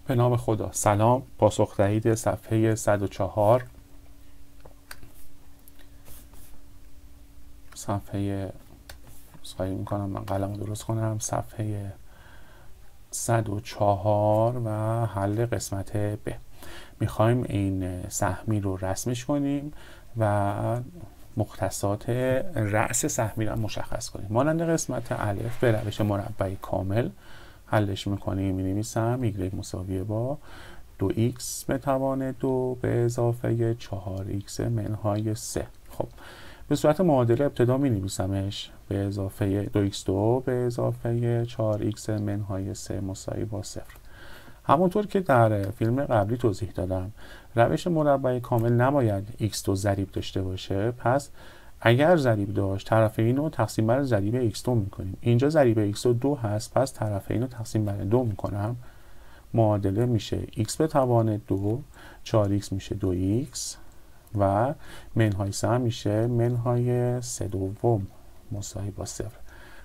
به نام خدا. سلام، پاسخ دهید صفحه 104. صفحه سعی میکنم من قلم رو درست کنم. صفحه 104 و حل قسمت ب. میخوایم این سهمی رو رسمش کنیم و مختصات رأس سهمی رو مشخص کنیم. مانند قسمت الف به روش مربع کامل حلش میکنیم. مینویسم y مساویه با 2x به توان 2 به اضافه 4x منهای 3. خب به صورت معادله ابتدا می نویسمش به اضافه 2x2 به اضافه 4x منهای 3 مساوی با 0. همونطور که در فیلم قبلی توضیح دادم، روش مربع کامل نباید x2 ضریب داشته باشه. پس اگر ضریب داشت طرفین رو تقسیم بر ضریب x2 میکنیم. اینجا ضریب x2 2 هست، پس طرفین رو تقسیم بر 2 میکنم. معادله میشه x به توان 2، 4x میشه 2x و منهای 3 میشه منهای 3 دوم مساوی با 0.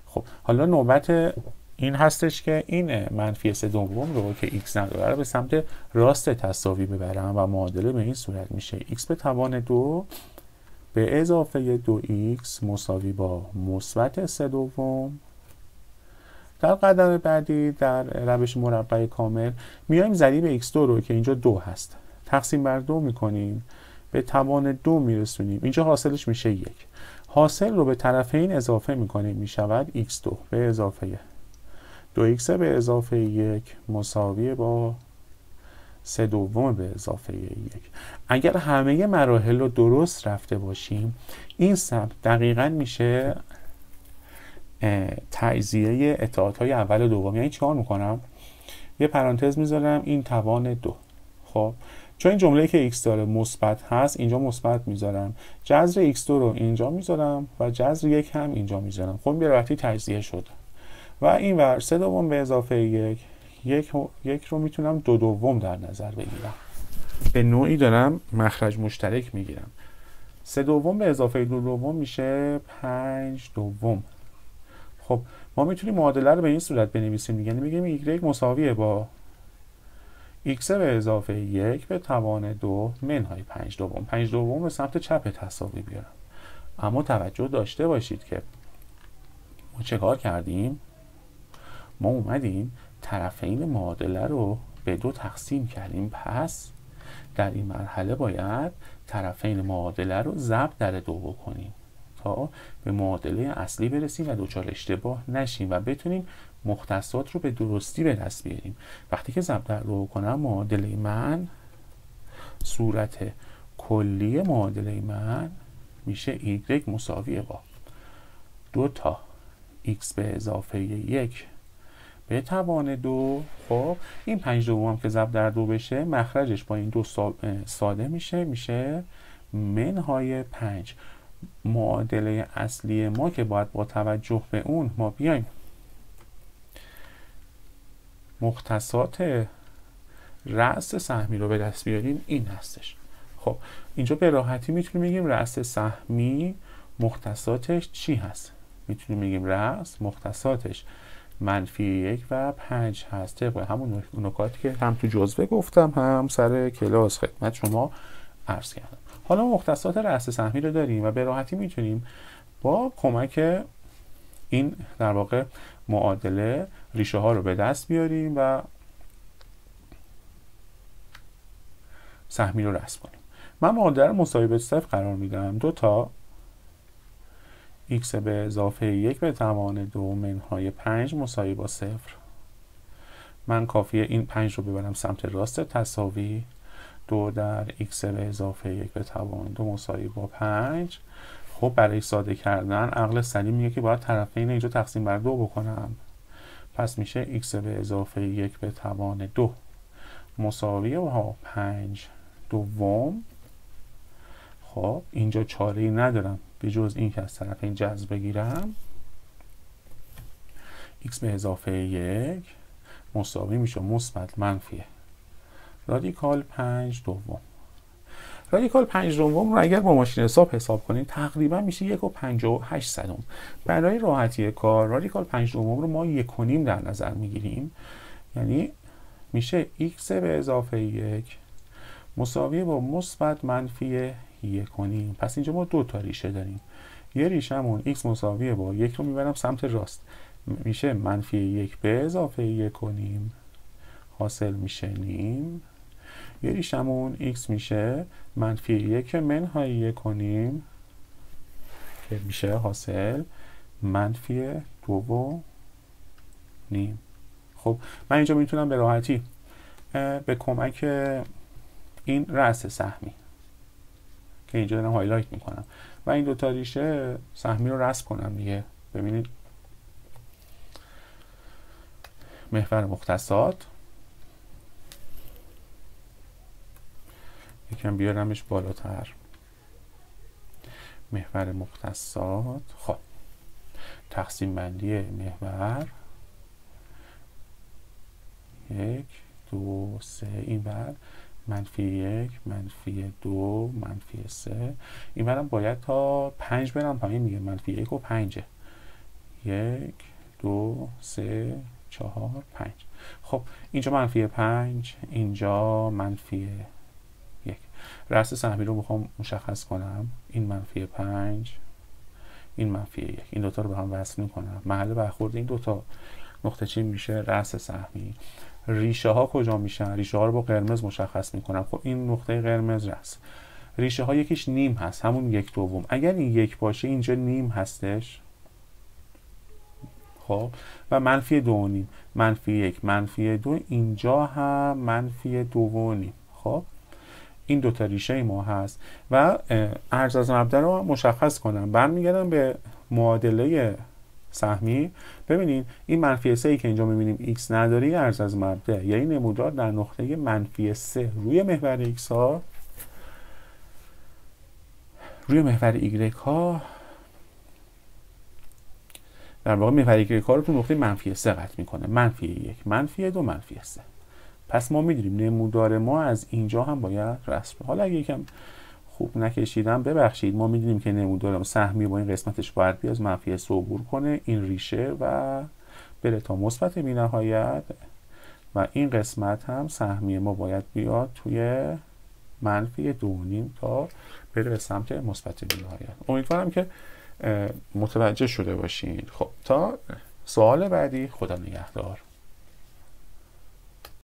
خب حالا نوبت این هستش که این منفی 3 دوم رو که x نداره به سمت راست تساوی ببرم و معادله به این صورت میشه x به توان 2 به اضافه 2x مساوی با مثبت 3 دوم. در قدم بعدی در روش مربع کامل میایم ضریب x2 رو که اینجا 2 هست تقسیم بر 2 میکنیم، به توان 2 میرسونیم. اینجا حاصلش میشه 1. حاصل رو به طرفین اضافه میکنیم، میشود x2 به اضافه 2x به اضافه 1 مساوی با 3 دوم به اضافه 1. اگر همه مراحل رو درست رفته باشیم این سمت دقیقاً میشه تجزیه اتحادهای اول و دوم. یعنی چیکار میکنم؟ یه پرانتز میذارم این توان 2. خب چون این جمله که x داره مثبت هست اینجا مثبت میذارم، جذر x2 رو اینجا میذارم و جذر 1 هم اینجا میذارم. خب به راحتی تجزیه شد و این ور 3 دوم به اضافه 1 رو میتونم 2 دوم در نظر بگیرم. به نوعی دارم مخرج مشترک میگیرم. 3 دوم به اضافه 2 دوم میشه 5 دوم. خب ما میتونیم معادله رو به این صورت بنویسیم. یعنی میگیم y مساویه با x به اضافه 1 به توان 2 منهای 5 دوم. 5 دوم به سمت چپ تساوی بیارم. اما توجه داشته باشید که ما چه کار کردیم؟ ما اومدیم طرفین معادله رو به 2 تقسیم کردیم. پس در این مرحله باید طرفین معادله رو ضرب در 2 بکنیم تا به معادله اصلی برسیم و دچار اشتباه نشیم و بتونیم مختصات رو به درستی به دست بیاریم. وقتی که ضرب در 2 کنم معادله من، صورت کلی معادله من میشه y مساویه با 2 تا x به اضافه 1 به توان 2. خب این 5 دوم که ضرب در 2 بشه مخرجش با این 2 ساده میشه منهای 5. معادله اصلی ما که باید با توجه به اون ما بیایم مختصات رأس سهمی رو به دست بیاریم این هستش. خب اینجا به راحتی میتونیم بگیم رأس سهمی مختصاتش چی هست؟ میتونیم بگیم رأس مختصاتش منفی 1 و 5 هست. طبق همون نکاتی که هم تو جزوه گفتم هم سر کلاس خدمت شما عرض کردم. حالا مختصات رأس سهمی رو داریم و به راحتی میتونیم با کمک این در واقع معادله ریشه ها رو به دست بیاریم و سهمی رو رسم کنیم. من معادله رو مساوی به 0 قرار میدم. 2 تا x به اضافه 1 به توان 2 منهای 5 مساوی با 0. من کافیه این 5 رو ببرم سمت راست تساوی. 2 در x به اضافه 1 به توان 2 مساوی با 5. خب برای ساده کردن عقل سلیم میگه که باید طرفین اینجا تقسیم بر 2 بکنم. پس میشه x به اضافه 1 به توان 2 مساوی با 5 دوم. خب اینجا چاره‌ای ندارم به جز این که از طرفین جذر بگیرم. x به اضافه 1 مساوی میشه مثبت منفی رادیکال 5 دوم. رادیکال 5 دوم رو اگر با ماشین حساب کنیم تقریبا میشه 1.58. برای راحتی کار رادیکال 5 دوم رو ما 1.5 در نظر میگیریم. یعنی میشه x به اضافه 1 مساوی با مثبت منفی 1 کنیم. پس اینجا ما دو تا ریشه داریم. یه ریشه‌مون x مساوی با 1 رو میبرم سمت راست، میشه منفی 1 به اضافه 1 کنیم، حاصل میشه نیم. یه ریشه‌مون x میشه منفی 1 منهای 1 کنیم که میشه حاصل منفی 2 نیم. خب من اینجا میتونم به راحتی به کمک این رأس سهمی که اینجا دارم هایلایت میکنم و این دوتا ریشه سهمی رو رسم کنم دیگه. ببینید محور مختصات، یکم بیارمش بالاتر، محور مختصات. خب تقسیم بندی محور 1 2 3 این بر منفی 1 منفی 2 منفی 3 این برم باید تا 5 برم پایین دیگه. منفی 1 و 5 1 2 3 4 5. خب اینجا منفی 5 اینجا منفی 1. رأس سهمی رو میخوام مشخص کنم. این منفی 5 این منفی 1 این دوتا رو به هم وصل میکنم. محل برخورد این دوتا نقطه چین میشه رأس سهمی. ریشه ها کجا میشن؟ ریشه ها رو با قرمز مشخص میکنم. خب این نقطه قرمز رأس. ریشه ها یکیش نیم هست، همون 1/2. اگر این 1 باشه اینجا نیم هستش. خب و منفی 2 نیم منفی 1 منفی 2 اینجا هم منفی 2 نیم. خب این دوتا ریشه ما هست و ارز از مبدا رو مشخص کنم. برمیگردم به معادله سهمی. ببینید این منفی 3 که اینجا میبینیم x نداره ارز از مبدا، یعنی نمودار در نقطه منفی 3 روی محور x ها روی محور y ها در واقع محور y ها رو تو نقطه منفی 3 قطع میکنه. منفی 1 منفی 2 منفی 3. پس ما میدونیم نمودار ما از اینجا هم باید رسم. حالا اگه یکم خوب نکشیدم ببخشید. ما میدونیم که نمودار سهمی با این قسمتش باید بیاد از منفی 3 عبور کنه این ریشه و بره تا مثبت بی‌نهایت و این قسمت هم سهمی ما باید بیاد توی منفی 2 نیم تا بره به سمت مثبت بی‌نهایت. امیدوارم که متوجه شده باشین. خب تا سوال بعدی، خدا نگهدار.